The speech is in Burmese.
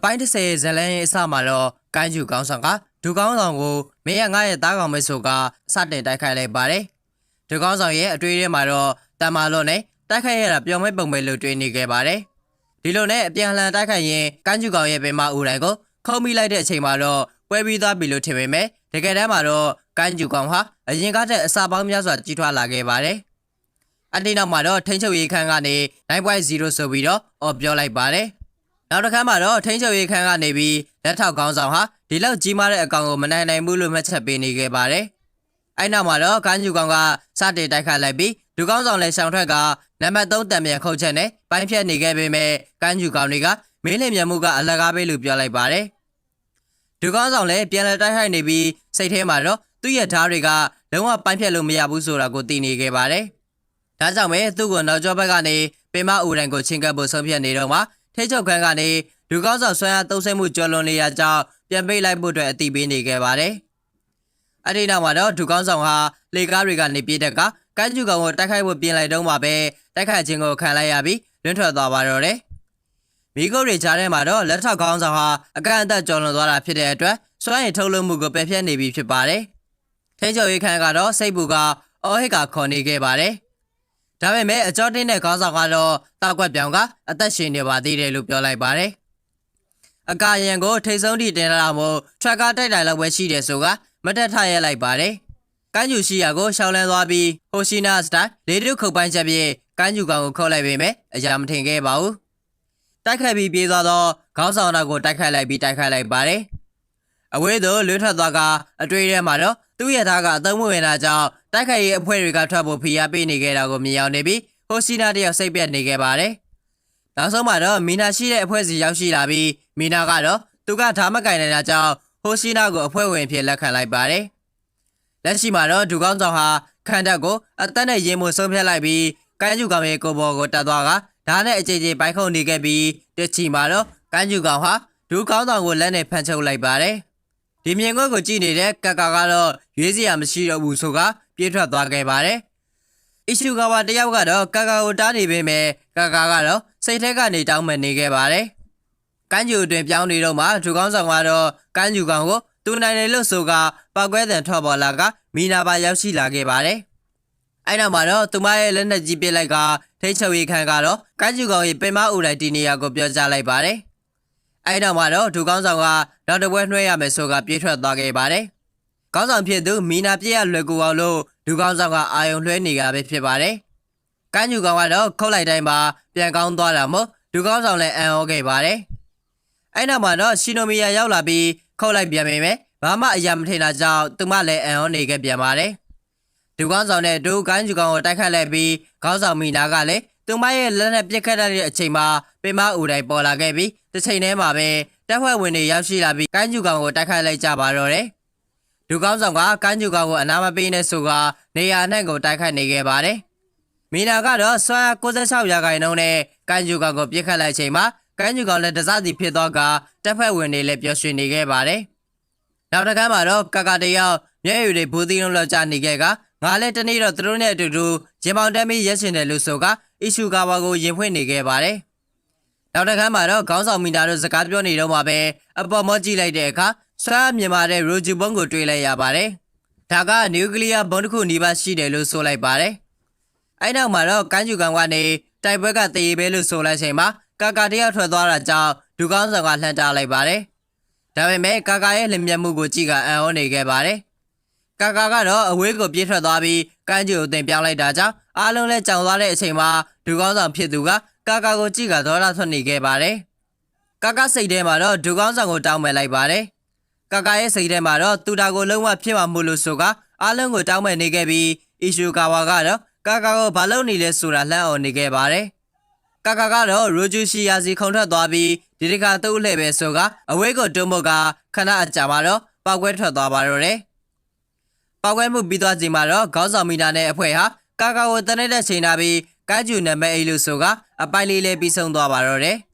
ပိုင်း30ဇလန်ရဲ့အစမှာတော့ကိုင်းကျူကောင်းဆောင်ကဒူကောင်းဆောင်ကိုမင်းရငါရဲ့သားကောင်မဲဆိုကစတင်တိုက်ခိုက်လိုက်ပါတယ်။ဒူကောင်းဆောင်ရဲ့အတွေ့အထဲမှာတော့တမ္မာလွန်နဲ့တိုက်ခိုက်ရတာပျော်မဲ့ပုံပဲလို့တွေးနေခဲ့ပါတယ်။ဒီလိုနဲ့အပြန်လှန်တိုက်ခိုက်ရင်ကိုင်းကျူကောင်ရဲ့ပင်မဦးတိုင်းကိုခုံမိလိုက်တဲ့အချိန်မှာတော့ပွဲပြီးသွားပြီလို့ထင်ပေမဲ့တကယ်တမ်းမှာတော့ကိုင်းကျူကောင်ဟာအရင်ကတည်းကအစာပေါင်းများစွာကြီးထွားလာခဲ့ပါတယ်။အတိနောက်မှာတော့ထိန်းချုပ်ရေးခန်းကနေ 9.0 ဆိုပြီးတော့ပြောလိုက်ပါတယ်။နောက်တစ်ခါမှာတော့ထိန်းချုပ်ရေးခန်းကနေပြီးလက်ထောက်ခေါင်းဆောင်ဟာဒီလောက်ကြီးမားတဲ့အကောင်ကိုမနိုင်နိုင်ဘူးလို့မှတ်ချက်ပေးနေခဲ့ပါတယ်။အဲ့နောက်မှာတော့ကိုင်းကျူကောင်ကစတင်တိုက်ခိုက်လိုက်ပြီးဒူကောင်းဆောင်လည်းရှောင်ထွက်ကနံပါတ်3တံမြန်ခုတ်ချက်နဲ့ပိုင်းဖြတ်နေခဲ့ပေမဲ့ကိုင်းကျူကောင်တွေကမင်းလင်မြမှုကအလကားပေးလို့ပြောလိုက်ပါတယ်။ဒူကောင်းဆောင်လည်းပြန်လည်တိုက်ခိုက်နေပြီးစိတ်ထဲမှာတော့သူ့ရဲ့ဓာတ်တွေကလုံးဝပိုင်းဖြတ်လို့မရဘူးဆိုတာကိုသိနေခဲ့ပါတယ်။ဒါကြောင့်ပဲသူ့ကိုနောက်ကျောဘက်ကနေပင်မဦးတိုင်းကိုချင်းကပ်ဖို့ဆုံးဖြတ်နေတော့မှထိချုပ်ခန်းကနေဒူကောင်းဆောင်ဆွမ်းအားသုံးဆမှုကျော်လွန်နေရကြောင်းပြန်ပေးလိုက်ဖို့အတွက်အတိပေးနေခဲ့ပါတယ်။အဲ့ဒီနောက်မှာတော့ဒူကောင်းဆောင်ဟာလေကားတွေကနေပြေးတက်ကကိုင်းကျူကောင်ကိုတိုက်ခိုက်ဖို့ပြင်လိုက်တော့မှပဲတိုက်ခိုက်ခြင်းကိုခံလိုက်ရပြီးလွင့်ထွက်သွားပါတော့တယ်။မိကုတ်တွေကြားထဲမှာတော့လက်ထောက်ခေါင်းဆောင်ဟာအကန့်အသတ်ကျော်လွန်သွားတာဖြစ်တဲ့အတွက်စွမ်းရည်ထုတ်လုပ်မှုကိုပယ်ဖျက်နေပြီဖြစ်ပါတယ်။ထိချုပ်ရေးခန်းကတော့စိတ်ပူကအော်ဟစ်ကခေါ်နေခဲ့ပါတယ်။ဒါပေမဲ့အကြောတင်းတဲ့ခေါင်းဆောင်ကတော့တောက်ကွက်ပြောင်ကအသက်ရှင်နေပါသေးတယ်လို့ပြောလိုက်ပါတယ်။အကာရန်ကိုထိတ်ဆုံးထိတင်လာမို့ထရက်ကားတိုက်တိုင်လောက်ပဲရှိတယ်ဆိုကမတက်ထရဲလိုက်ပါတယ်။ကိုင်းကျူရှိရာကိုရှောင်းလန်းသွားပြီးဟိုရှိနာစတိုင်လေတုခုတ်ပိုင်းချက်ပြေကိုင်းကျူကောင်ကိုခေါ်လိုက်ပေမဲ့အရာမထင်ခဲ့ပါဘူး။တိုက်ခိုက်ပြီးပြေးသွားတော့ခေါင်းဆောင်တော်ကိုတိုက်ခိုက်လိုက်ပြီးတိုက်ခိုက်လိုက်ပါတယ်။အဝေးသို့လွတ်ထွက်သွားကအတွေ့အထဲမှာတော့သူ့ရဲ့သားကအသုံးမဝင်တာကြောင့်တိုက်ခိုက်ရေးအဖွဲ့တွေကထွက်ဖို့ဖိအားပေးနေခဲ့တာကိုမြင်ရောက်နေပြီးဟိုရှိနာတယောက်စိတ်ပြတ်နေခဲ့ပါတယ်။နောက်ဆုံးမှာတော့မီနာရှိတဲ့အဖွဲ့စီရောက်ရှိလာပြီးမီနာကတော့သူကဓာမကင်နေတာကြောင့်ဟိုရှိနာကိုအဖွဲ့ဝင်ဖြစ်လက်ခံလိုက်ပါတယ်။လက်ရှိမှာတော့ဒူကောင်းဆောင်ဟာခန္ဓာကိုအသက်နဲ့ရင်မှုဆုံးဖြတ်လိုက်ပြီးကိုင်းကျူကောင်ရဲ့ကိုဘော်ကိုတက်သွားကဓာတ်နဲ့အကြိမ်ကြိမ်ပိုက်ခုံနေခဲ့ပြီးတစ်ချီမှာတော့ကိုင်းကျူကောင်ဟာဒူကောင်းဆောင်ကိုလက်နဲ့ဖန်ချုပ်လိုက်ပါတယ်။ဒီမြင်ကွက်ကိုကြည့်နေတဲ့ကကာကတော့ရွေးစရာမရှိတော့ဘူးဆိုကပြေးထွက်သွားခဲ့ပါတယ်။အီရှူကာဝါတယောက်ကတော့ကာကာကိုတားနေပေမဲ့ကာကာကတော့စိတ်ထက်ကနေတောင်းပန်နေခဲ့ပါတယ်။ကိုင်းကျူအတွင်ပြောင်းနေတော့မှဒူကောင်းဆောင်ကတော့ကိုင်းကျူကောင်ကိုသူနိုင်တယ်လို့ဆိုကပောက်ကွဲတဲ့ထွက်ပေါ်လာကမီနာပါရောက်ရှိလာခဲ့ပါတယ်။အဲ့နောက်မှာတော့သူမရဲ့လက်နက်ကြီးပစ်လိုက်ကထိတ်ချုပ်ရေးခန်းကတော့ကိုင်းကျူကောင်ရဲ့ပင်မအူလိုက်တီနေရာကိုပြောကြားလိုက်ပါတယ်။အဲ့နောက်မှာတော့ဒူကောင်းဆောင်ကနောက်တစ်ပွဲနှွှဲရမယ်ဆိုကပြေးထွက်သွားခဲ့ပါတယ်။ကောင်းဆောင်ဖြစ်သူမီနာပြည့်ရလွယ်ကူအောင်လို့ဒူကောင်းဆောင်ကအာယုံလွှဲနေကြပဲဖြစ်ပါတယ်။ကိုင်းကျူကောင်ကတော့ခုတ်လိုက်တိုင်းမှာပြန်ကောင်းသွားတာမို့ဒူကောင်းဆောင်လည်းအံ့ဩခဲ့ပါတယ်။အဲ့နောက်မှာတော့ရှီနိုမီယာရောက်လာပြီးခုတ်လိုက်ပြန်ပေမဲ့ဘာမှအရာမထင်တာကြောင့်သူမလည်းအံ့ဩနေခဲ့ပြန်ပါတယ်။ဒူကောင်းဆောင်နဲ့ဒူကိုင်းကျူကောင်ကိုတိုက်ခတ်လိုက်ပြီးခေါင်းဆောင်မီနာကလည်းသူမရဲ့လက်နဲ့ပြစ်ခတ်တဲ့အချိန်မှာပင်မအူတိုင်းပေါ်လာခဲ့ပြီးတစ်ချိန်တည်းမှာပဲတပ်ဖွဲ့ဝင်တွေရောက်ရှိလာပြီးကိုင်းကျူကောင်ကိုတိုက်ခိုက်လိုက်ကြပါတော့တယ်။ဒူကောင်းဆောင်ကကိုင်းကျူကောင်ကိုအနာမပေးနဲ့ဆိုကနေရာအနှံ့ကိုတိုက်ခိုက်နေခဲ့ပါတယ်။မီနာကတော့စွမ်း96ရာခိုင်နှုန်းနဲ့ကိုင်းကျူကောင်ကိုပြစ်ခတ်လိုက်ချိန်မှာကိုင်းကျူကောင်လည်းတစစီဖြစ်သွားကတပ်ဖွဲ့ဝင်တွေလည်းပျော်ရွှင်နေခဲ့ပါတယ်။နောက်တစ်ခါမှာတော့ကာကာတယောက်မျက်ရည်တွေဘူသီးလုံးလောက်ကျနေခဲ့ကငါလည်းတနေ့တော့သူတို့နဲ့အတူတူဂျင်ပေါင်တက်ပြီးရက်ရှင်တယ်လို့ဆိုကအီရှူကာဝါကိုရင်ဖွင့်နေခဲ့ပါတယ်။နောက်တစ်ခါမှာတော့ခေါင်းဆောင်မီနာတို့စကားပြောနေတော့မှပဲအပေါ်မော့ကြည့်လိုက်တဲ့အခါဆွမ်းမြန်မာတဲ့ရိုဂျူဘုံကိုတွေ့လိုက်ရပါတယ်။ဒါကနျူကလ িয়ার ဘုံတစ်ခုနီးပါးရှိတယ်လို့ဆိုလိုက်ပါတယ်။အဲ့နောက်မှာတော့ကိုင်းကျူကောင်ကနေတိုက်ပွဲကတရေပဲလို့ဆိုလိုက်ချိန်မှာကာကာတယောက်ထွက်သွားတာကြောင့်ဒူကောင်းဆောင်ကလှမ်းတားလိုက်ပါတယ်။ဒါပေမဲ့ကာကာရဲ့လင်မြတ်မှုကိုကြည့်ကအံ့ဩနေခဲ့ပါတယ်။ကာကာကတော့အဝေးကိုပြေးထွက်သွားပြီးကိုင်းကျူကိုတင်ပြောင်းလိုက်တာကြောင့်အားလုံးလည်းကြောင်သွားတဲ့အချိန်မှာဒူကောင်းဆောင်ဖြစ်သူကကာကာကိုကြည့်ကဒေါသထွက်နေခဲ့ပါတယ်။ကာကာစိတ်ထဲမှာတော့ဒူကောင်းဆောင်ကိုတောင်းပန်လိုက်ပါတယ်။ကာကာရဲ့စိတ်ထဲမှာတော့သူတာကိုလုံးဝဖြစ်မှာမို့လို့ဆိုကအားလုံးကိုတောင်းပန်နေခဲ့ပြီးအီရှူကာဝါကတော့ကာကာကိုဘာလုပ်နေလဲဆိုတာလှမ်းအောင်နေခဲ့ပါတယ်။ကာကာကတော့ရိုဂျူရှိယာစီခုံထွက်သွားပြီးဒီတစ်ခါသူ့လှည့်ပဲဆိုကအဝေးကိုတွန်းဖို့ကခဏအကြာမှာတော့ပောက်ကွဲထွက်သွားပါတော့တယ်။ပောက်ကွဲမှုပြီးသွားချိန်မှာတော့ခေါင်းဆောင်မီနာနဲ့အဖွဲ့ဟာကာကာကိုတနေ့တက်ချိန်လာပြီးကိုင်းကျူနံပါတ်8လို့ဆိုကအပိုင်လေးလေးပြီးဆုံးသွားပါတော့တယ်။